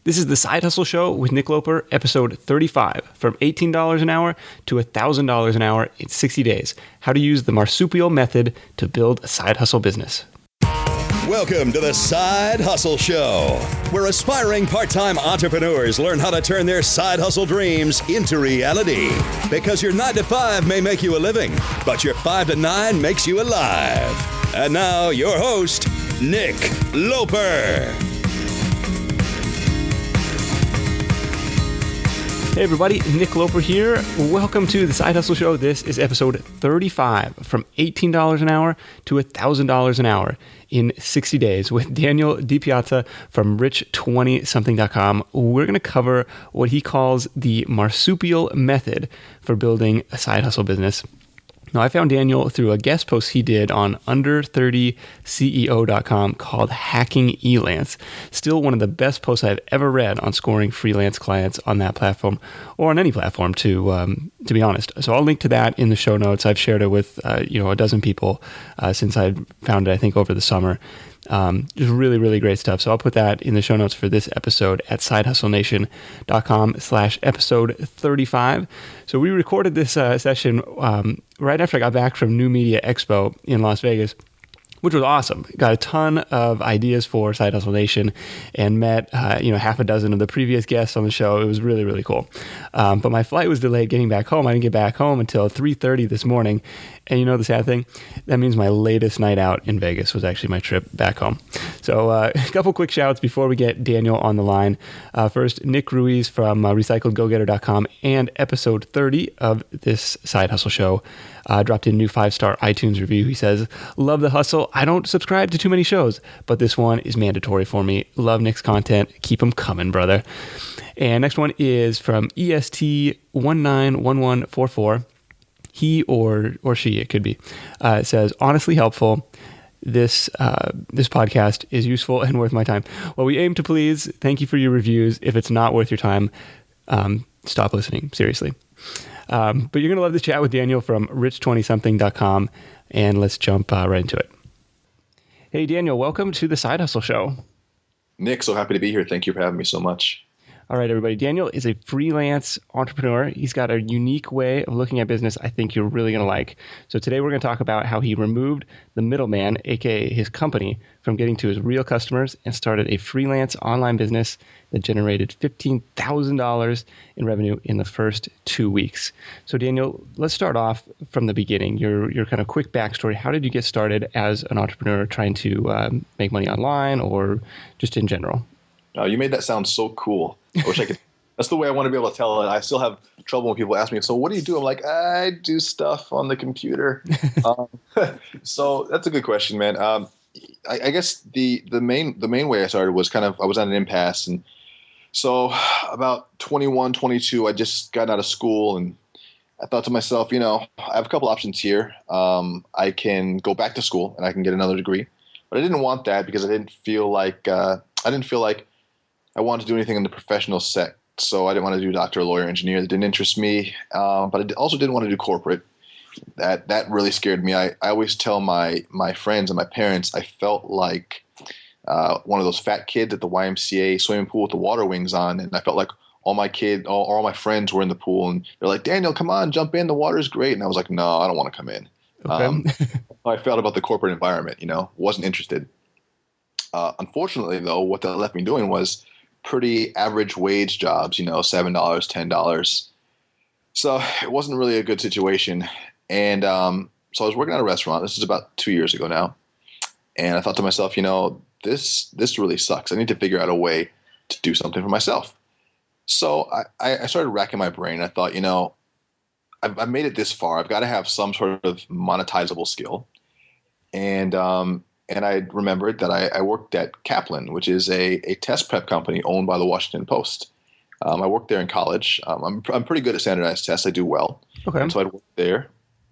This is the Side Hustle Show with Nick Loper, episode 35, from $18 an hour to $1,000 an hour in 60 days. How to use the Marsupial Method to build a side hustle business. Welcome to the Side Hustle Show, where aspiring part-time entrepreneurs learn how to turn their side hustle dreams into reality. Because your 9 to 5 may make you a living, but your 5 to 9 makes you alive. And now, your host, Nick Loper. Hey everybody, Nick Loper here. Welcome to the Side Hustle Show. This is episode 35, from $18 an hour to $1,000 an hour in 60 days with Daniel DiPiazza from rich20something.com. We're going to cover what he calls the Marsupial Method for building a side hustle business. Now, I found Daniel through a guest post he did on under30ceo.com called Hacking Elance. Still one of the best posts I've ever read on scoring freelance clients on that platform, or on any platform, to be honest. So I'll link to that in the show notes. I've shared it with a dozen people since I found it, I think, over the summer. Just really, really great stuff. So I'll put that in the show notes for this episode at sidehustlenation.com/episode 35. So we recorded this session right after I got back from New Media Expo in Las Vegas, which was awesome. Got a ton of ideas for Side Hustle Nation and met, half a dozen of the previous guests on the show. It was really, really cool. But my flight was delayed getting back home. I didn't get back home until 3:30 this morning. And you know the sad thing? That means my latest night out in Vegas was actually my trip back home. So a couple quick shouts before we get Daniel on the line. First, Nick Ruiz from recycledgogetter.com and episode 30 of this Side Hustle Show dropped in a new 5-star iTunes review. He says, "Love the hustle. I don't subscribe to too many shows, but this one is mandatory for me. Love Nick's content. Keep them coming, brother." And next one is from EST191144. He or she, it could be, says, "Honestly helpful. This podcast is useful and worth my time. Well, we aim to please. Thank you for your reviews. If it's not worth your time, stop listening. Seriously." But you're going to love this chat with Daniel from rich20something.com, and let's jump right into it. Hey, Daniel, welcome to the Side Hustle Show. Nick, so happy to be here. Thank you for having me so much. All right, everybody. Daniel is a freelance entrepreneur. He's got a unique way of looking at business I think you're really going to like. So today we're going to talk about how he removed the middleman, aka his company, from getting to his real customers and started a freelance online business that generated $15,000 in revenue in the first 2 weeks. So Daniel, let's start off from the beginning. Your kind of quick backstory. How did you get started as an entrepreneur trying to make money online or just in general? You made that sound so cool. I wish I could. That's the way I want to be able to tell it. I still have trouble when people ask me, "So what do you do?" I'm like, "I do stuff on the computer." So that's a good question, man. I guess the main way I started was I was at an impasse, and so about 21, 22, I just got out of school, and I thought to myself, I have a couple options here. I can go back to school and I can get another degree, but I didn't want that because I didn't feel like I wanted to do anything in the professional set. So I didn't want to do doctor, lawyer, engineer. That didn't interest me. But I also didn't want to do corporate. That really scared me. I always tell my friends and my parents I felt like one of those fat kids at the YMCA swimming pool with the water wings on. And I felt like all my my friends were in the pool. And they're like, "Daniel, come on, jump in. The water's great." And I was like, "No, I don't want to come in." Okay. I felt about the corporate environment, wasn't interested. Unfortunately, though, what that left me doing was pretty average wage jobs, $7, $10. So it wasn't really a good situation. And so I was working at a restaurant. This is about 2 years ago now. And I thought to myself, this really sucks. I need to figure out a way to do something for myself. So I started racking my brain. I thought, I've made it this far. I've got to have some sort of monetizable skill. And I remembered that I worked at Kaplan, which is a test prep company owned by the Washington Post. I worked there in college. I'm pretty good at standardized tests. I do well. Okay. And so I worked there,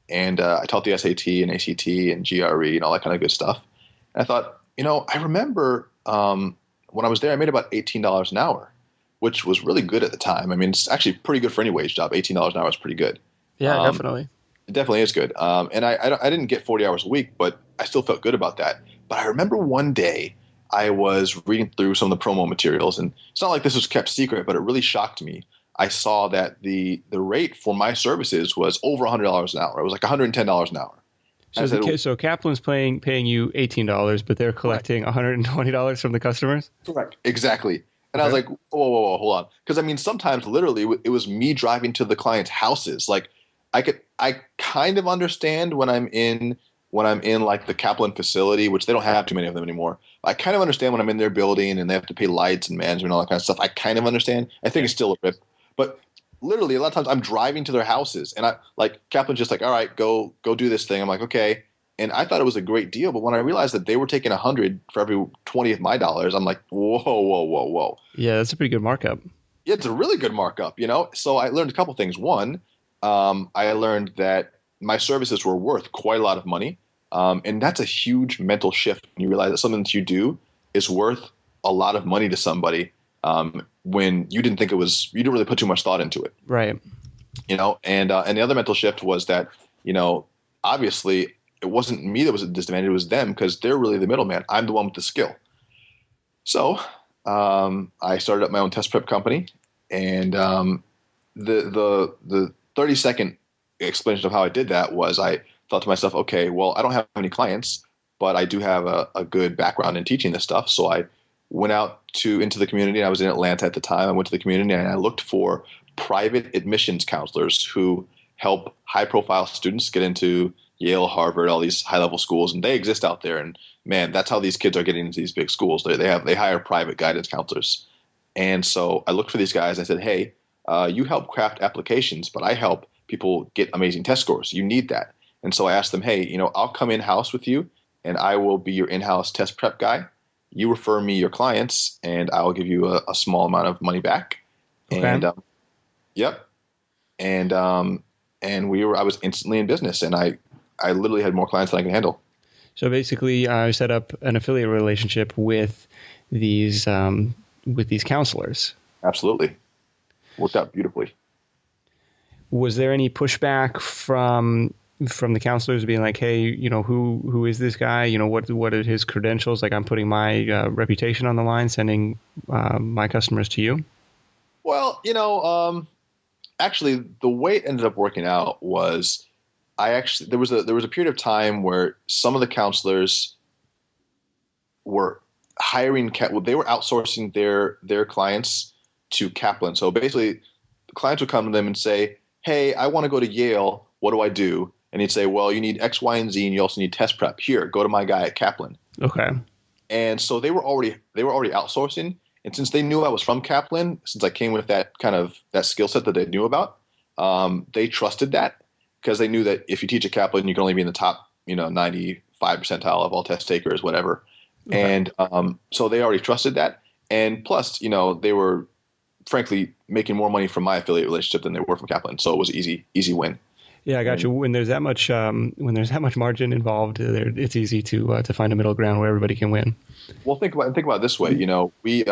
and I taught the SAT and ACT and GRE and all that kind of good stuff. And I thought, I remember when I was there, I made about $18 an hour, which was really good at the time. I mean, it's actually pretty good for any wage job. $18 an hour is pretty good. Yeah, definitely. It definitely is good. And I didn't get 40 hours a week, but I still felt good about that. But I remember one day I was reading through some of the promo materials, and it's not like this was kept secret, but it really shocked me. I saw that the rate for my services was over $100 an hour. It was like $110 an hour. So Kaplan's paying you $18, but they're collecting $120 from the customers? Correct. Exactly. And I was like, whoa, hold on. Because I mean, sometimes literally it was me driving to the client's houses. Like I kind of understand when I'm in like the Kaplan facility, which they don't have too many of them anymore. I kind of understand when I'm in their building and they have to pay lights and management and all that kind of stuff. I kind of understand. I think it's still a rip. But literally a lot of times I'm driving to their houses and Kaplan's just like, all right, go do this thing. I'm like, okay. And I thought it was a great deal. But when I realized that they were taking $100 for every 20 of my dollars, I'm like, whoa. Yeah, that's a pretty good markup. Yeah, it's a really good markup, So I learned a couple things. One, I learned that my services were worth quite a lot of money. And that's a huge mental shift when you realize that something that you do is worth a lot of money to somebody when you didn't think you didn't really put too much thought into it. Right. And the other mental shift was that, obviously it wasn't me that was at a disadvantage, it was them because they're really the middleman. I'm the one with the skill. So I started up my own test prep company, and the 30-second explanation of how I did that was I thought to myself, okay, well, I don't have any clients, but I do have a good background in teaching this stuff. So I went out into the community. I was in Atlanta at the time. I went to the community and I looked for private admissions counselors who help high-profile students get into Yale, Harvard, all these high-level schools, and they exist out there. And man, that's how these kids are getting into these big schools. They hire private guidance counselors. And so I looked for these guys. I said, hey, you help craft applications, but I help people get amazing test scores. You need that. And so I asked them, hey, I'll come in-house with you and I will be your in-house test prep guy. You refer me your clients and I will give you a small amount of money back. Okay. And yep. And I was instantly in business, and I literally had more clients than I could handle. So basically I set up an affiliate relationship with these counselors. Absolutely. Worked out beautifully. Was there any pushback from the counselors being like, hey, who is this guy? What are his credentials? Like, I'm putting my reputation on the line, sending my customers to you? Well, actually, the way it ended up working out was there was a period of time where some of the counselors were hiring, they were outsourcing their clients to Kaplan. So basically, the clients would come to them and say, hey, I want to go to Yale. What do I do? And he'd say, well, you need X, Y, and Z, and you also need test prep. Here, go to my guy at Kaplan. Okay. And so they were already outsourcing. And since they knew I was from Kaplan, since I came with that skill set that they knew about, they trusted that because they knew that if you teach at Kaplan, you can only be in the top, 95 percentile of all test takers, whatever. Okay. And so they already trusted that. And plus, they were frankly making more money from my affiliate relationship than they were from Kaplan. So it was easy win. Yeah, I got you. When there's that much margin involved, it's easy to find a middle ground where everybody can win. Well, think about it this way. We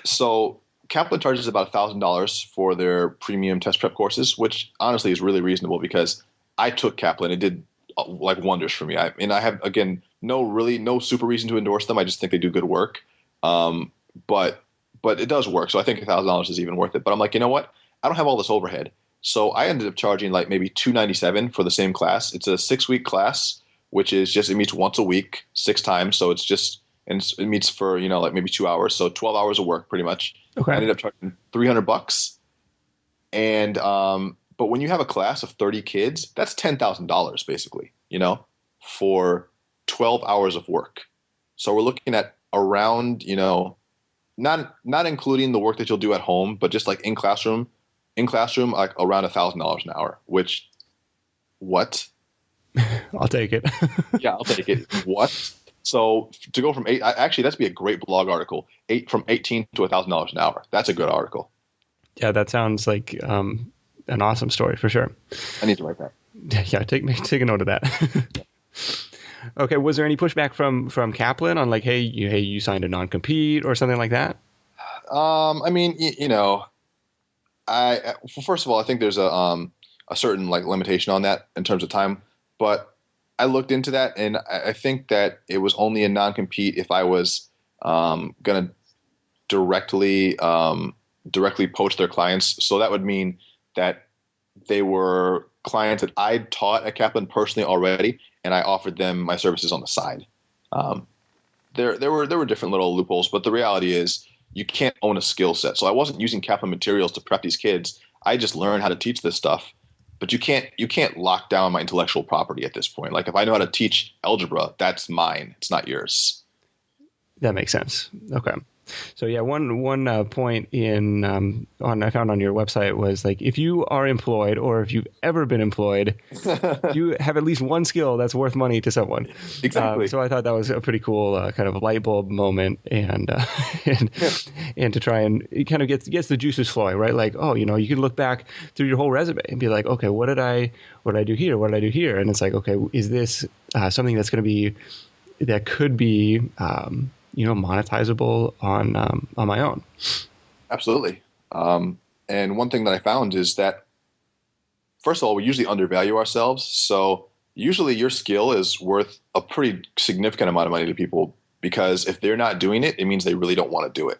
so Kaplan charges about $1,000 for their premium test prep courses, which honestly is really reasonable because I took Kaplan. It did like wonders for me. I have, again, no super reason to endorse them. I just think they do good work. But it does work. So I think $1,000 is even worth it. But I'm like, you know what? I don't have all this overhead. So I ended up charging like maybe $297 for the same class. It's a 6-week class, which is just, it meets once a week, 6 times. So it's just, and it meets for, like maybe 2 hours. So 12 hours of work pretty much. Okay. I ended up charging $300. And, but when you have a class of 30 kids, that's $10,000 basically, for 12 hours of work. So we're looking at around, not including the work that you'll do at home, but just like in classroom, like around $1,000 an hour, which what? I'll take it. Yeah, I'll take it. What? So to go from that'd be a great blog article. From $18 to $1,000 an hour. That's a good article. Yeah, that sounds like an awesome story for sure. I need to write that. Yeah, take a note of that. Okay, was there any pushback from Kaplan on like, hey, you signed a non-compete or something like that? First of all, I think there's a certain like limitation on that in terms of time. But I looked into that, and I think that it was only a non-compete if I was going to directly poach their clients. So that would mean that they were clients that I'd taught at Kaplan personally already, and I offered them my services on the side. There were different little loopholes, but the reality is you can't own a skill set. So I wasn't using Kaplan materials to prep these kids. I just learned how to teach this stuff. But you can't lock down my intellectual property at this point. Like if I know how to teach algebra, that's mine. It's not yours. That makes sense. Okay. So yeah, one point I found on your website was like, if you are employed or if you've ever been employed, you have at least one skill that's worth money to someone. Exactly. So I thought that was a pretty cool kind of light bulb moment, and to try and it kind of gets the juices flowing, right? Like, oh, you can look back through your whole resume and be like, okay, what did I do here? What did I do here? And it's like, okay, is this something that could be monetizable on my own? Absolutely. And one thing that I found is that, first of all, we usually undervalue ourselves. So usually your skill is worth a pretty significant amount of money to people, because if they're not doing it, it means they really don't want to do it.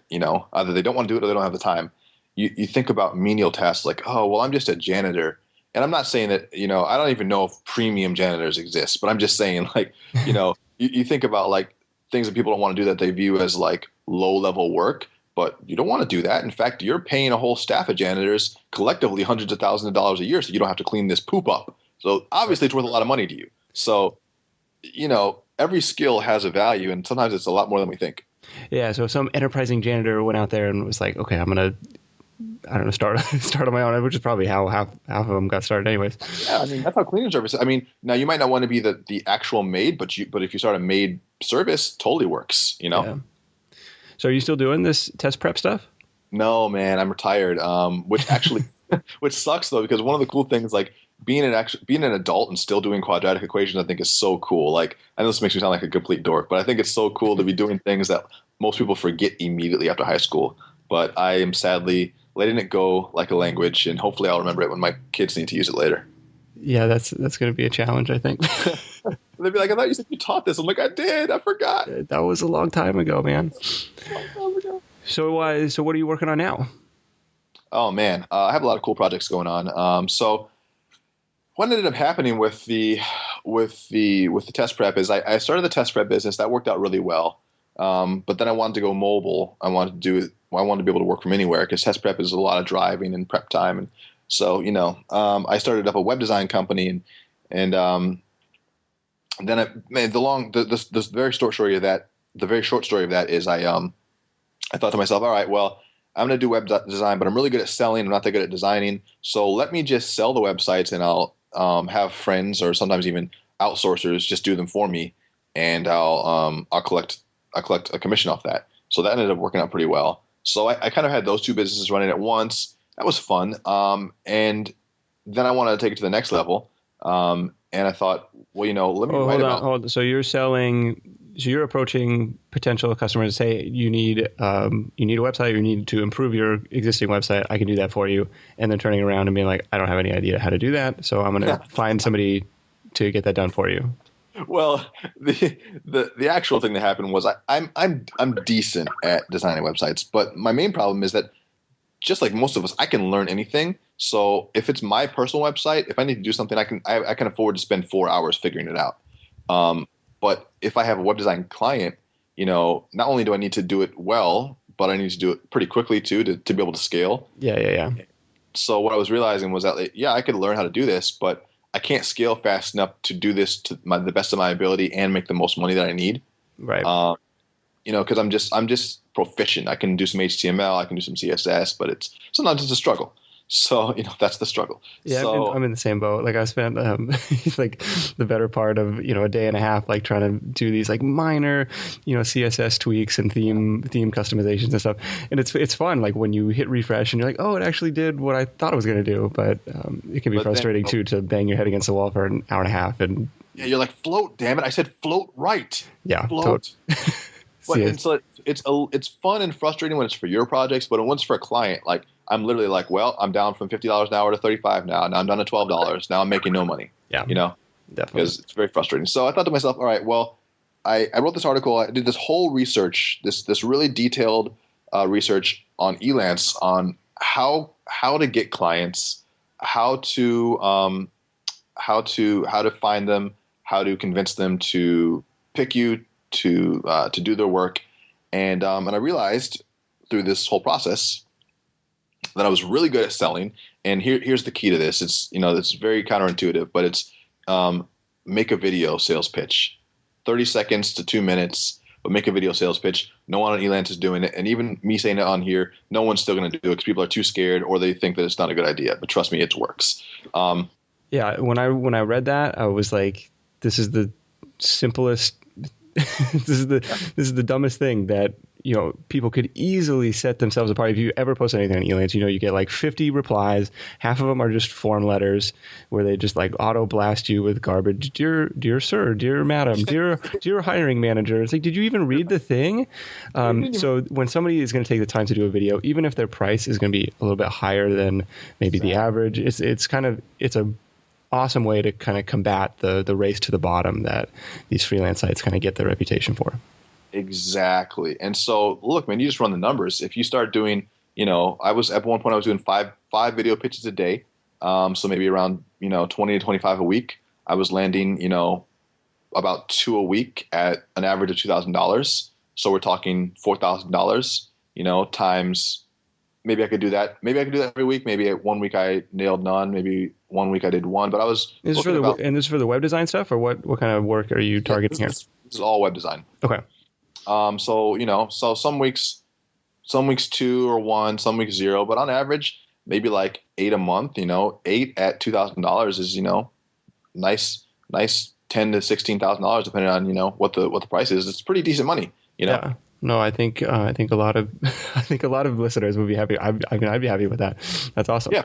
Either they don't want to do it or they don't have the time. You think about menial tasks like, oh, well, I'm just a janitor. And I'm not saying that, I don't even know if premium janitors exist, but I'm just saying, like, you think about like things that people don't want to do that they view as like low level work, but you don't want to do that. In fact, you're paying a whole staff of janitors collectively hundreds of thousands of dollars a year, so you don't have to clean this poop up. So obviously it's worth a lot of money to you. So, every skill has a value, and sometimes it's a lot more than we think. Yeah. So some enterprising janitor went out there and was like, okay, I'm going to, I don't know, start on my own, which is probably how half of them got started anyways. Yeah, I mean, that's how cleaning service. I mean, now you might not want to be the actual maid, but if you start a maid service, totally works, Yeah. So are you still doing this test prep stuff? No, man, I'm retired. Which sucks though, because one of the cool things, like being an adult and still doing quadratic equations, I think is so cool. Like, I know this makes me sound like a complete dork, but I think it's so cool to be doing things that most people forget immediately after high school. But I am sadly letting it go like a language, and hopefully I'll remember it when my kids need to use it later. Yeah, that's going to be a challenge, I think. They'd be like, I thought you said you taught this. I'm like, I did. I forgot. That was a long time ago, man. So what are you working on now? Oh, man. I have a lot of cool projects going on. So what ended up happening with the test prep is I started the test prep business. That worked out really well. But then I wanted to go mobile. I wanted to be able to work from anywhere, because test prep is a lot of driving and prep time. And so, I started up a web design company, and then the very short story of that. The very short story of that is I thought to myself, all right, well, I'm going to do web design, but I'm really good at selling. I'm not that good at designing. So let me just sell the websites, and I'll have friends or sometimes even outsourcers just do them for me, and I'll collect a commission off that. So that ended up working out pretty well. So I kind of had those two businesses running at once. That was fun. And then I wanted to take it to the next level. And I thought, well, let me write about. Hold on. So you're approaching potential customers, say you need a website, you need to improve your existing website. I can do that for you. And then turning around and being like, I don't have any idea how to do that, so I'm going to find somebody to get that done for you. Well, the actual thing that happened was I'm decent at designing websites, but my main problem is that, just like most of us, I can learn anything. So if it's my personal website, if I need to do something, I can afford to spend 4 hours figuring it out. But if I have a web design client, not only do I need to do it well, but I need to do it pretty quickly too to be able to scale. Yeah. So what I was realizing was that, I could learn how to do this, but I can't scale fast enough to do this to the best of my ability and make the most money that I need. Right. Because I'm just proficient. I can do some HTML, I can do some CSS, but sometimes it's a struggle. So, that's the struggle. Yeah, so, I'm in the same boat. Like I spent like the better part of, a day and a half, like trying to do these like minor, CSS tweaks and theme customizations and stuff. And it's fun. Like when you hit refresh and you're like, oh, it actually did what I thought it was going to do. But it can be frustrating too, to bang your head against the wall for an hour and a half. And yeah, you're like, float, damn it. I said float right. Yeah. Float. But so it's fun and frustrating when it's for your projects, but when it's for a client, like I'm literally like, well, I'm down from $50 an hour to $35 now. Now I'm down to $12. Now I'm making no money. Yeah. Definitely. because it's very frustrating. So I thought to myself, all right, well, I wrote this article. I did this whole research, this really detailed research on Elance on how to get clients, how to find them, how to convince them to pick you to do their work, and I realized through this whole process that I was really good at selling. And here's the key to this. It's it's very counterintuitive, but it's make a video sales pitch, 30 seconds to 2 minutes. But make a video sales pitch. No one on Elance is doing it, and even me saying it on here, no one's still going to do it because people are too scared or they think that it's not a good idea. But trust me, it works. Yeah, when I read that, I was like, "This is the simplest. this is the dumbest thing that people could easily set themselves apart. If you ever post anything on Elance, you get like 50 replies. Half of them are just form letters where they just like auto blast you with garbage. Dear sir, dear madam, dear hiring manager. It's like, did you even read the thing? So when somebody is going to take the time to do a video, even if their price is going to be a little bit higher than maybe the average, it's a awesome way to kind of combat the race to the bottom that these freelance sites kind of get their reputation for. Exactly. And so, look, man, you just run the numbers. If you start doing, I was at one point I was doing five video pitches a day, so maybe around 20 to 25 a week. I was landing about 2 a week at an average of $2,000. So we're talking $4,000. Times. Maybe I could do that. Maybe I could do that every week. Maybe 1 week I nailed none. Maybe 1 week I did one. But I was. This is for the web design stuff, or what kind of work are you targeting here? This is all web design. Okay. So some weeks 2 or 1, some weeks 0, but on average, maybe like 8 a month. 8 at $2,000 is nice $10,000 to $16,000 depending on what the price is. It's pretty decent money. Yeah. No, I think a lot of listeners would be happy. I'd be happy with that. That's awesome. Yeah,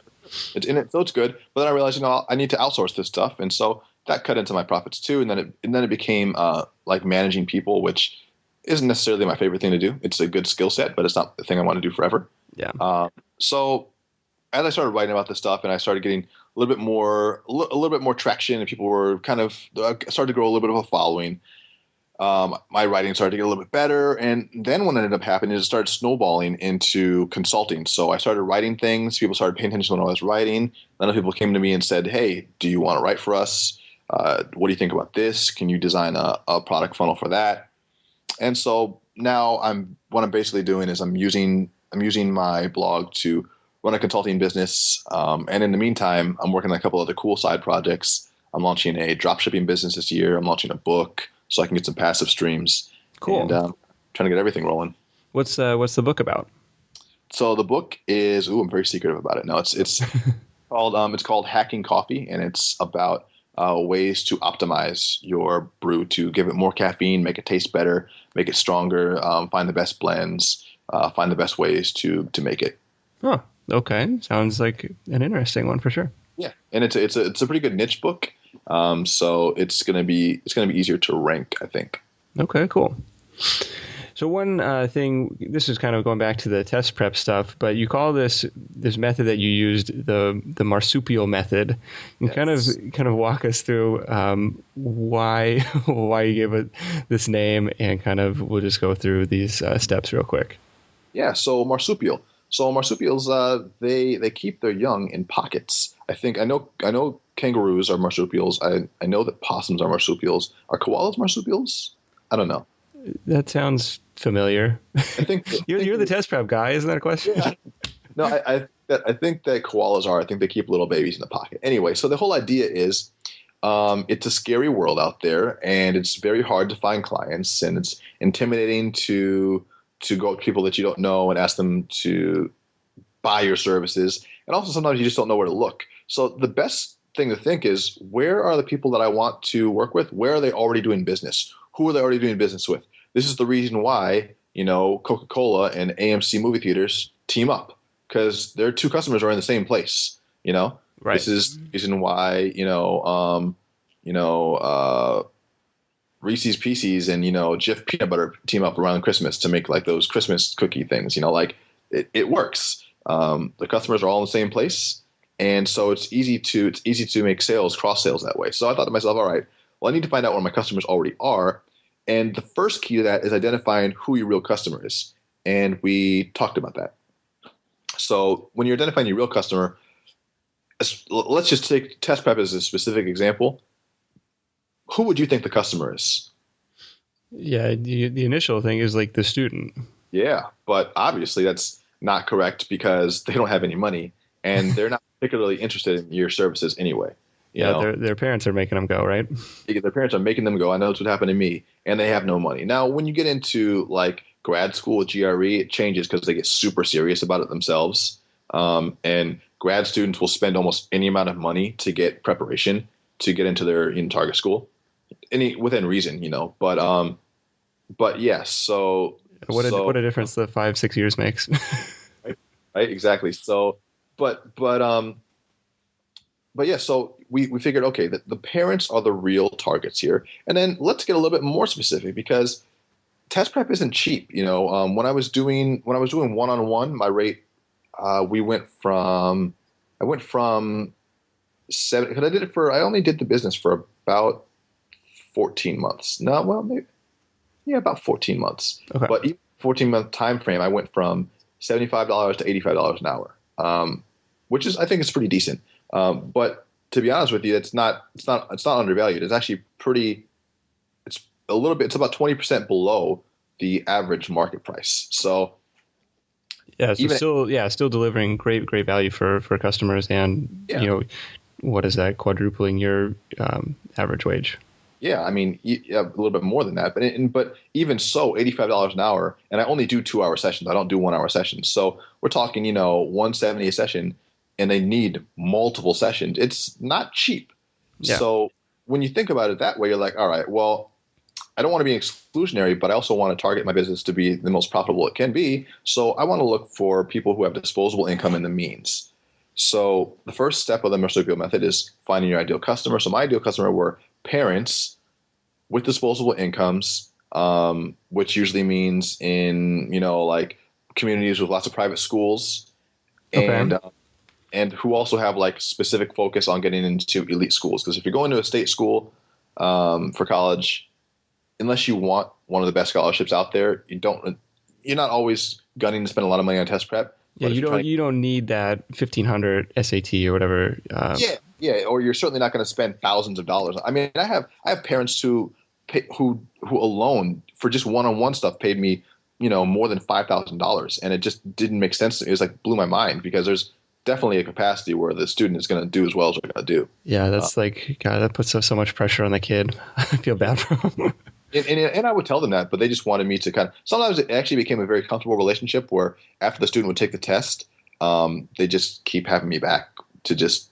it's in it, so it's good. But then I realized, I need to outsource this stuff, and so that cut into my profits too. And then it became like managing people, which isn't necessarily my favorite thing to do. It's a good skill set, but it's not the thing I want to do forever. Yeah. So as I started writing about this stuff, and I started getting a little bit more traction, and people were started to grow a little bit of a following. My writing started to get a little bit better, and then what ended up happening is it started snowballing into consulting. So I started writing things. People started paying attention to what I was writing. Then other people came to me and said, "Hey, do you want to write for us? What do you think about this? Can you design a product funnel for that?" And so now what I'm basically doing is I'm using my blog to run a consulting business. And in the meantime, I'm working on a couple other cool side projects. I'm launching a dropshipping business this year. I'm launching a book so I can get some passive streams. Cool. And trying to get everything rolling. What's the book about? So the book is, I'm very secretive about it. No, it's called Hacking Coffee, and it's about ways to optimize your brew to give it more caffeine, make it taste better, make it stronger, find the best blends, find the best ways to make it. Oh, okay. Sounds like an interesting one for sure. Yeah, and it's a pretty good niche book. So it's gonna be easier to rank, I think. Okay, cool. So one thing, this is kind of going back to the test prep stuff, but you call this method that you used the Marsupial Method. And Yes. kind of walk us through why you gave it this name, and kind of we'll just go through these steps real quick. Yeah. So marsupial. So marsupials, they keep their young in pockets. I know kangaroos are marsupials. I know that possums are marsupials. Are koalas marsupials? I don't know. That sounds familiar. I think You're the test prep guy, isn't that a question? Yeah. No, I think that koalas are. I think they keep little babies in the pocket. Anyway, so the whole idea is, it's a scary world out there, and it's very hard to find clients, and it's intimidating to go to people that you don't know and ask them to buy your services, and also sometimes you just don't know where to look. So the best thing to think is, where are the people that I want to work with? Where are they already doing business? Who are they already doing business with? This is the reason why, Coca-Cola and AMC movie theaters team up, because their two customers are in the same place, Right. This is the reason why, Reese's Pieces and, Jif Peanut Butter team up around Christmas to make like those Christmas cookie things, it works. The customers are all in the same place, And so it's easy to make sales, cross sales that way. So I thought to myself, all right, well, I need to find out where my customers already are. And the first key to that is identifying who your real customer is. And we talked about that. So when you're identifying your real customer, let's just take test prep as a specific example. Who would you think the customer is? Yeah, the initial thing is like the student. Yeah, but obviously that's not correct because they don't have any money and they're not particularly interested in your services anyway. You know? Their parents are making them go, right? Their parents are making them go. I know that's what happened to me, and they have no money. Now, when you get into like grad school with GRE, it changes because they get super serious about it themselves. And grad students will spend almost any amount of money to get preparation to get into their target school, within reason, But yes, so what a difference the 5-6 years makes. right, exactly. So, but yeah, so we figured, okay, that the parents are the real targets here. And then let's get a little bit more specific because test prep isn't cheap. When I was doing one-on-one, my rate, I went from 7, because I only did the business for about 14 months. No, well, maybe, yeah, about 14 months. Okay. But even 14-month time frame, I went from $75 to $85 an hour, which is, I think, it's pretty decent. But to be honest with you, it's not undervalued. It's actually it's about 20% below the average market price. So still delivering great value for customers, and what is that, quadrupling your average wage? Yeah, I mean, a little bit more than that, but even so, $85 an hour, and I only do 2-hour sessions. I don't do 1-hour sessions. So we're talking, $170 a session, and they need multiple sessions. It's not cheap. Yeah. So when you think about it that way, you're like, all right, well, I don't want to be exclusionary, but I also want to target my business to be the most profitable it can be. So I want to look for people who have disposable income and the means. So the first step of the Marsupial Method is finding your ideal customer. So my ideal customer were parents with disposable incomes, which usually means in, like communities with lots of private schools, and who also have like specific focus on getting into elite schools. Because if you're going to a state school for college, unless you want one of the best scholarships out there, you're not always gunning to spend a lot of money on test prep. Yeah, you don't need that 1,500 SAT or whatever. Yeah, or you're certainly not going to spend thousands of dollars. I mean, I have parents who alone for just one-on-one stuff paid me, more than $5,000, and it just didn't make sense to me. It was like blew my mind because there's definitely a capacity where the student is going to do as well as they're going to do. Yeah, that's God, that puts so much pressure on the kid. I feel bad for him. And I would tell them that, but they just wanted me to sometimes it actually became a very comfortable relationship where after the student would take the test, they just keep having me back to just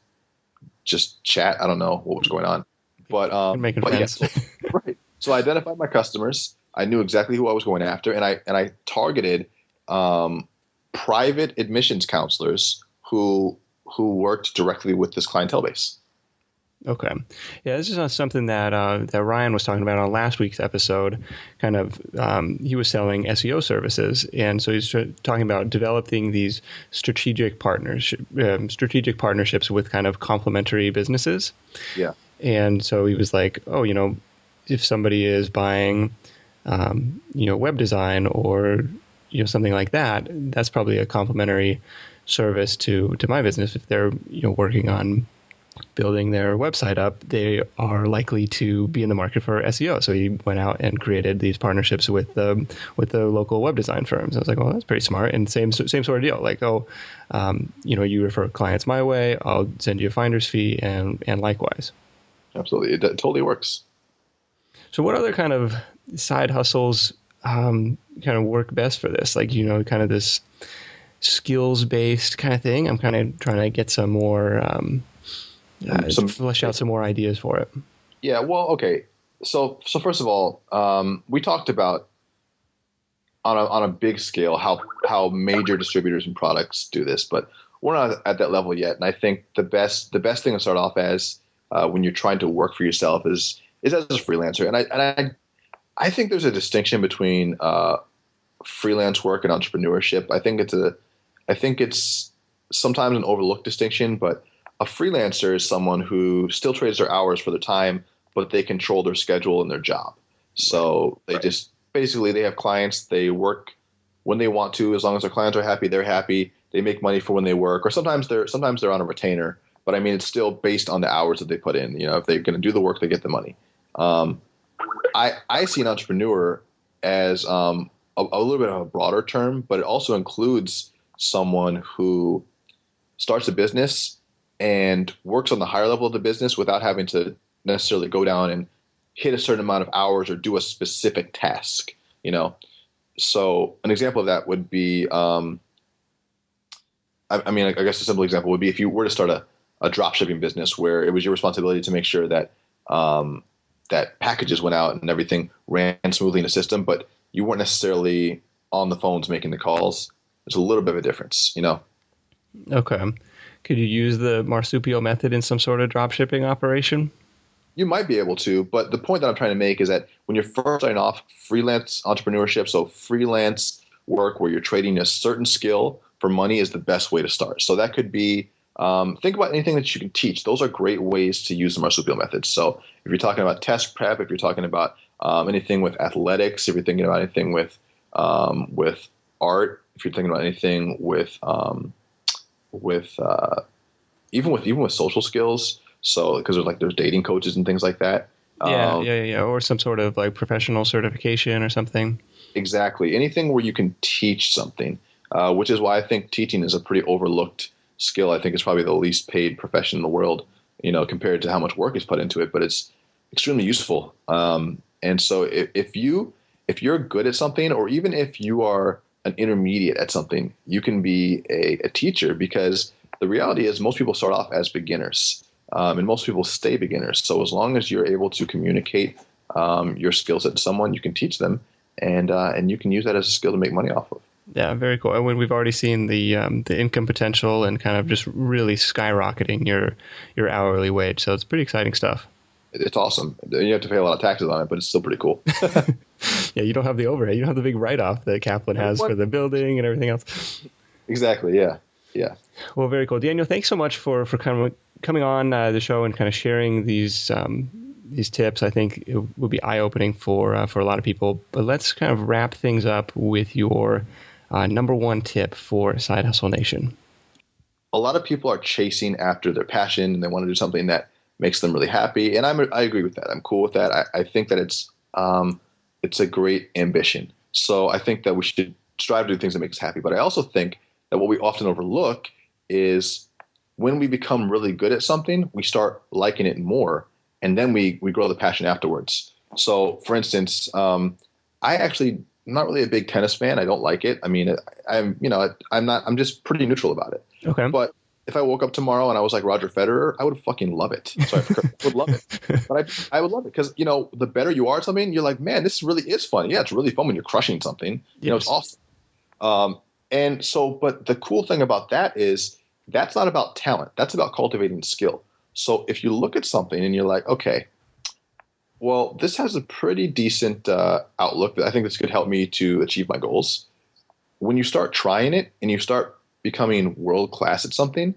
chat. I don't know what was going on, but making friends. Yeah, right. So I identified my customers. I knew exactly who I was going after, and I targeted private admissions counselors who worked directly with this clientele base. Okay. Yeah, this is something that Ryan was talking about on last week's episode. Kind of, he was selling SEO services, and so he's talking about developing these strategic partnerships with kind of complementary businesses. Yeah. And so he was like, if somebody is buying, web design or something like that, that's probably a complementary service to my business. If they're working on building their website up, they are likely to be in the market for SEO. So he went out and created these partnerships with the local web design firms. I was like, well, that's pretty smart. And same sort of deal. Like, you refer clients my way, I'll send you a finder's fee, and likewise. Absolutely, it totally works. So, what other kind of side hustles kind of work best for this? Like, kind of this skills-based kind of thing. I'm kind of trying to get some more. Flesh out some more ideas for it. Yeah, well, okay. So first of all, we talked about on a big scale how major distributors and products do this, but we're not at that level yet. And I think the best thing to start off as when you're trying to work for yourself is as a freelancer. And I think there's a distinction between freelance work and entrepreneurship. I think it's sometimes an overlooked distinction, but a freelancer is someone who still trades their hours for their time, but they control their schedule and their job. So they just basically they have clients, they work when they want to, as long as their clients are happy, they're happy. They make money for when they work, or sometimes they're on a retainer. But I mean, it's still based on the hours that they put in. If they're going to do the work, they get the money. I see an entrepreneur as a little bit of a broader term, but it also includes someone who starts a business and works on the higher level of the business without having to necessarily go down and hit a certain amount of hours or do a specific task. So an example of that would be, I guess a simple example would be if you were to start a drop shipping business where it was your responsibility to make sure that that packages went out and everything ran smoothly in the system, but you weren't necessarily on the phones making the calls. There's a little bit of a difference, Okay. Could you use the Marsupial Method in some sort of drop shipping operation? You might be able to, but the point that I'm trying to make is that when you're first starting off, freelance entrepreneurship, so freelance work where you're trading a certain skill for money is the best way to start. So that could be, think about anything that you can teach. Those are great ways to use the Marsupial Method. So if you're talking about test prep, if you're talking about anything with athletics, if you're thinking about anything with art, if you're thinking about anything with even with social skills. So because there's dating coaches and things like that. Yeah. Or some sort of like professional certification or something. Exactly. Anything where you can teach something, which is why I think teaching is a pretty overlooked skill. I think it's probably the least paid profession in the world, compared to how much work is put into it, but it's extremely useful. And so if you're good at something, or even if you are an intermediate at something, you can be a teacher, because the reality is most people start off as beginners. And most people stay beginners. So as long as you're able to communicate your skill set to someone, you can teach them, and you can use that as a skill to make money off of. Yeah, very cool. And when we've already seen the income potential and kind of just really skyrocketing your hourly wage, so it's pretty exciting stuff. It's awesome. You have to pay a lot of taxes on it, but it's still pretty cool. Yeah, you don't have the overhead. You don't have the big write-off that Kaplan has for the building and everything else. Exactly. Yeah. Well, very cool, Daniel. Thanks so much for coming on the show and kind of sharing these tips. I think it would be eye-opening for a lot of people. But let's kind of wrap things up with your number one tip for Side Hustle Nation. A lot of people are chasing after their passion, and they want to do something that makes them really happy. And I agree with that. I'm cool with that. I think that it's a great ambition. So I think that we should strive to do things that make us happy. But I also think that what we often overlook is when we become really good at something, we start liking it more, and then we grow the passion afterwards. So, for instance, I'm not really a big tennis fan. I don't like it. I mean, I'm just pretty neutral about it. Okay. But if I woke up tomorrow and I was like Roger Federer, I would fucking love it. Sorry, I would love it. But I would love it because, the better you are at something, you're like, man, this really is fun. Yeah, it's really fun when you're crushing something. Yes. It's awesome. And so, but the cool thing about that is that's not about talent. That's about cultivating skill. So if you look at something and you're like, okay, well, this has a pretty decent outlook that I think this could help me to achieve my goals. When you start trying it and you start becoming world-class at something,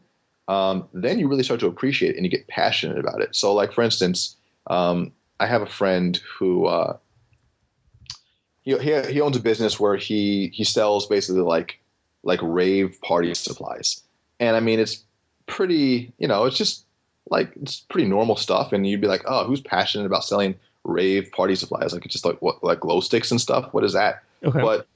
then you really start to appreciate it and you get passionate about it. So like, for instance, I have a friend who he owns a business where he sells basically like rave party supplies. And I mean, it's pretty, it's just like, it's pretty normal stuff. And you'd be like, oh, who's passionate about selling rave party supplies? Like, it's just like what, like glow sticks and stuff. What is that? Okay. But,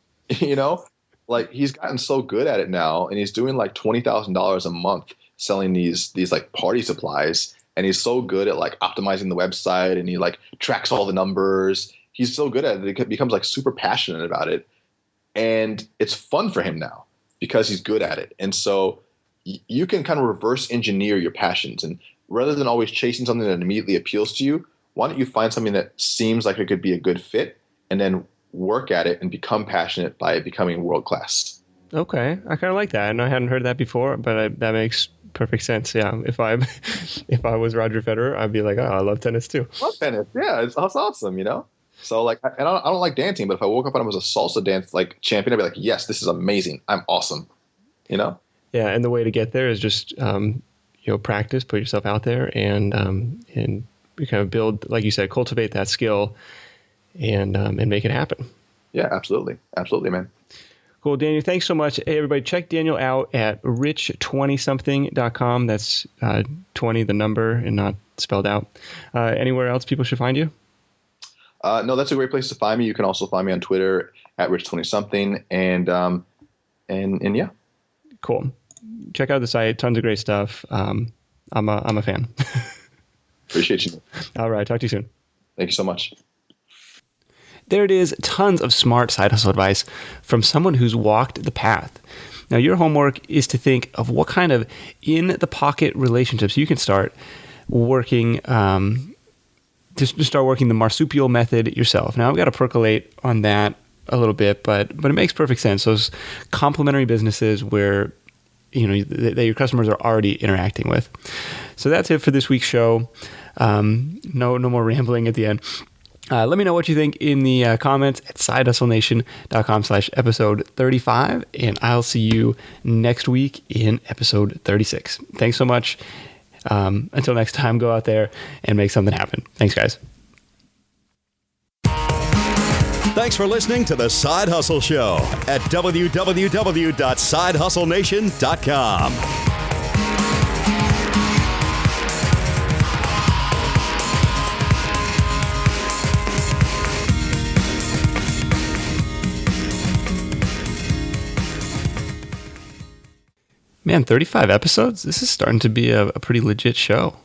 like he's gotten so good at it now, and he's doing like $20,000 a month selling these like party supplies. And he's so good at like optimizing the website, and he like tracks all the numbers. He's so good at it. He becomes like super passionate about it. And it's fun for him now because he's good at it. And so you can kind of reverse engineer your passions. And rather than always chasing something that immediately appeals to you, why don't you find something that seems like it could be a good fit and then work at it and become passionate by becoming world-class? Okay. I kind of like that. And I hadn't heard that before, but that makes perfect sense. Yeah. If I was Roger Federer, I'd be like, oh, I love tennis too. I love tennis. Yeah. It's awesome, So like, I don't like dancing, but if I woke up and I was a salsa dance like champion, I'd be like, yes, this is amazing. I'm awesome. Yeah, and the way to get there is just practice, put yourself out there, and you kind of build, like you said, cultivate that skill, and make it happen. Yeah, absolutely, man. Cool, Daniel. Thanks so much. Hey, everybody, check Daniel out at rich20something.com. That's 20, the number, and not spelled out. Anywhere else people should find you? No, that's a great place to find me. You can also find me on Twitter at rich20something, and yeah. Cool. Check out the site. Tons of great stuff. I'm a fan. Appreciate you. All right. Talk to you soon. Thank you so much. There it is. Tons of smart side hustle advice from someone who's walked the path. Now, your homework is to think of what kind of in-the-pocket relationships you can start working, to start working the Marsupial Method yourself. Now, I've got to percolate on that a little bit, but it makes perfect sense. Those complementary businesses where that your customers are already interacting with. So that's it for this week's show. No more rambling at the end. Let me know what you think in the comments at sidehustlenation.com/episode 35, and I'll see you next week in episode 36. Thanks so much. Until next time, go out there and make something happen. Thanks, guys. Thanks for listening to The Side Hustle Show at www.sidehustlenation.com. Man, 35 episodes? This is starting to be a pretty legit show.